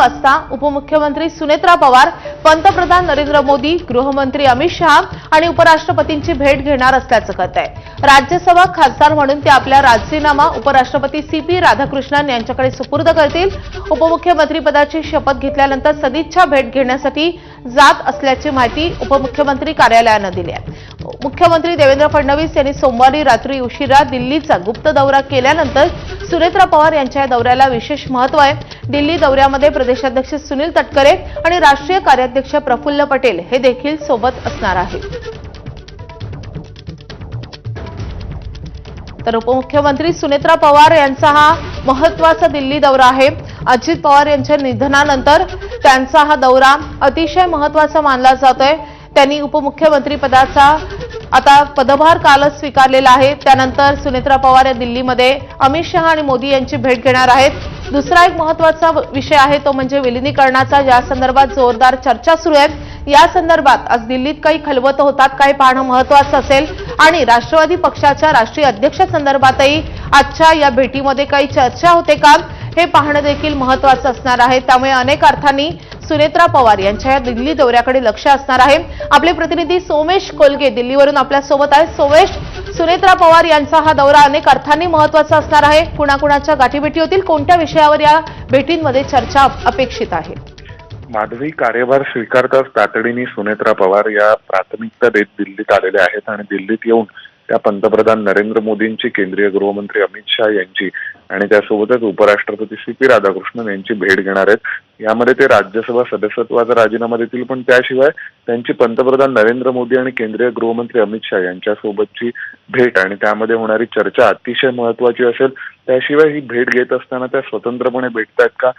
वाजता उपमुख्यमंत्री सुनेत्रा पवार, पंतप्रधान नरेंद्र मोदी, गृहमंत्री अमित शहा आणि उपराष्ट्रपतींची भेट घेणार असल्याचं कळत आहे। राज्यसभा खासदार म्हणून ते आपला राजीनामा उपराष्ट्रपती CP राधाकृष्णन यांच्याकडे सुपूर्द करतील। उपमुख्यमंत्री पदाची शपथ घेतल्यानंतर सदिच्छा भेट घेण्यासाठी जात असल्याची माहिती उपमुख्यमंत्री कार्यालयाने दिली आहे। मुख्यमंत्री देवेंद्र फडणवीस यांनी सोमवारी रात्री उशिरा दिल्लीचा गुप्त दौरा केल्यानंतर सुनेत्रा पवार यांच्या दौऱ्याला विशेष महत्त्व आहे। दिल्ली दौऱ्यामध्ये प्रदेशाध्यक्ष सुनील तटकरे आणि राष्ट्रीय कार्याध्यक्ष प्रफुल्ल पटेल हे देखील सोबत असणार आहेत। तर उपमुख्यमंत्री सुनेत्रा पवार यांचा हा महत्त्वाचा दिल्ली दौरा आहे। अजित पवार यांच्या निधनानंतर त्यांचा हा दौरा अतिशय महत्त्वाचा मानला जातोय। त्यांनी उपमुख्यमंत्री पदाचा आता पदभार कालच स्वीकारलेला आहे। त्यानंतर सुनेत्रा पवार या दिल्लीमध्ये अमित शहा आणि मोदी यांची भेट घेणार आहेत। दुसरा एक महत्त्वाचा विषय आहे तो म्हणजे विलीनीकरणाचा, या संदर्भात जोरदार चर्चा सुरू आहे। या संदर्भात आज दिल्लीत काही खलबतं होतात, काही पाहणं महत्त्वाचं असेल आणि राष्ट्रवादी पक्षाच्या राष्ट्रीय अध्यक्षासंदर्भातही आजच्या या भेटीमध्ये काही चर्चा होते का हे पाहणं देखील महत्त्वाचं असणार आहे। त्यामुळे अनेक अर्थांनी सुनेत्रा पवार यांच्या या दिल्ली दौऱ्याकडे लक्ष असणार आहे। आपले प्रतिनिधी सोमेश कोलगे दिल्लीवरून आपल्या सोबत आहेत। सोमेश, सुनेत्रा पवार यांचा हा दौरा अनेक अर्थांनी महत्त्वाचा असणार आहे। कुणाकुणाच्या गाठीभेटी होतील, कोणत्या विषयावर या भेटींमध्ये चर्चा अपेक्षित आहे? माधवी, कार्यभार स्वीकारताच तातडीने सुनेत्रा पवार या प्राथमिकता देत दिल्लीत आलेल्या आहेत आणि दिल्लीत येऊन त्या पंतप्रधान नरेंद्र मोदींची, केंद्रीय गृहमंत्री अमित शहा यांची आणि त्यासोबतच उपराष्ट्रपती CP राधाकृष्णन यांची भेट घेणार आहेत। यामध्ये ते राज्यसभा सदस्यत्वाचा राजीनामा देतील, पण त्याशिवाय त्यांची पंतप्रधान नरेंद्र मोदी आणि केंद्रीय गृहमंत्री अमित शहा यांच्यासोबतची भेट आणि त्यामध्ये होणारी चर्चा अतिशय महत्त्वाची असेल। त्याशिवाय ही भेट घेत असताना त्या स्वतंत्रपणे भेटतायत का,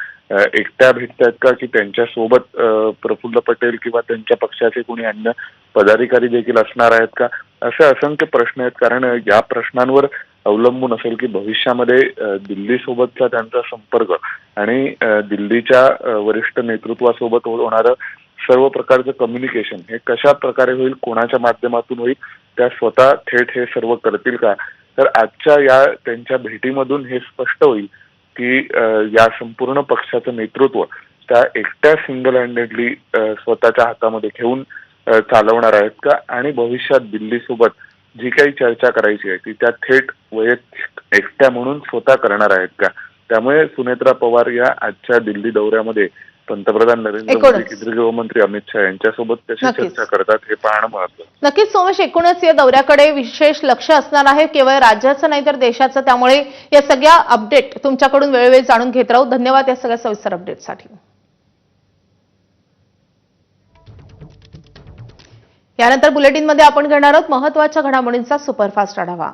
एकट्या भेटतायत का, की त्यांच्यासोबत प्रफुल्ल पटेल किंवा त्यांच्या पक्षाचे कोणी अन्य पदाधिकारी देखील असणार आहेत का, असे असंख्य प्रश्न आहेत। कारण या प्रश्नांवर अवलंबून असेल की भविष्यामध्ये दिल्ली सोबतचा त्यांचा संपर्क आणि दिल्लीच्या वरिष्ठ नेतृत्वासोबत होणारं सर्व प्रकारचं कम्युनिकेशन हे कशा प्रकारे होईल, कोणाच्या माध्यमातून होईल, त्या स्वतः थेट हे सर्व करतील का। तर आजच्या या त्यांच्या भेटीमधून हे स्पष्ट होईल की या संपूर्ण पक्षाचं नेतृत्व त्या एकट्या सिंगल हँडेडली स्वतःच्या हातामध्ये घेऊन चालवणार आहेत का, आणि भविष्यात दिल्ली सोबत जी काही चर्चा करायची आहे ती त्या थेट वैयक्तिक एकट्या म्हणून स्वतः करणार आहेत का। त्यामुळे सुनेत्रा पवार या आजच्या दिल्ली दौऱ्यामध्ये पंतप्रधान नरेंद्र मोदी, केंद्रीय गृहमंत्री अमित शहा यांच्यासोबत कशी चर्चा करतात हे पाहणं महत्त्वाचं। नक्कीच सोमेश, एकूणच या दौऱ्याकडे विशेष लक्ष असणार आहे, केवळ राज्याचं नाही तर देशाचं। त्यामुळे या सगळ्या अपडेट तुमच्याकडून वेळोवेळी जाणून घेत राहू। धन्यवाद या सगळ्या सविस्तर अपडेटसाठी। यानंतर बुलेटिनमध्ये आपण घेणार आहोत महत्त्वाच्या घडामोडींचा सुपरफास्ट आढावा।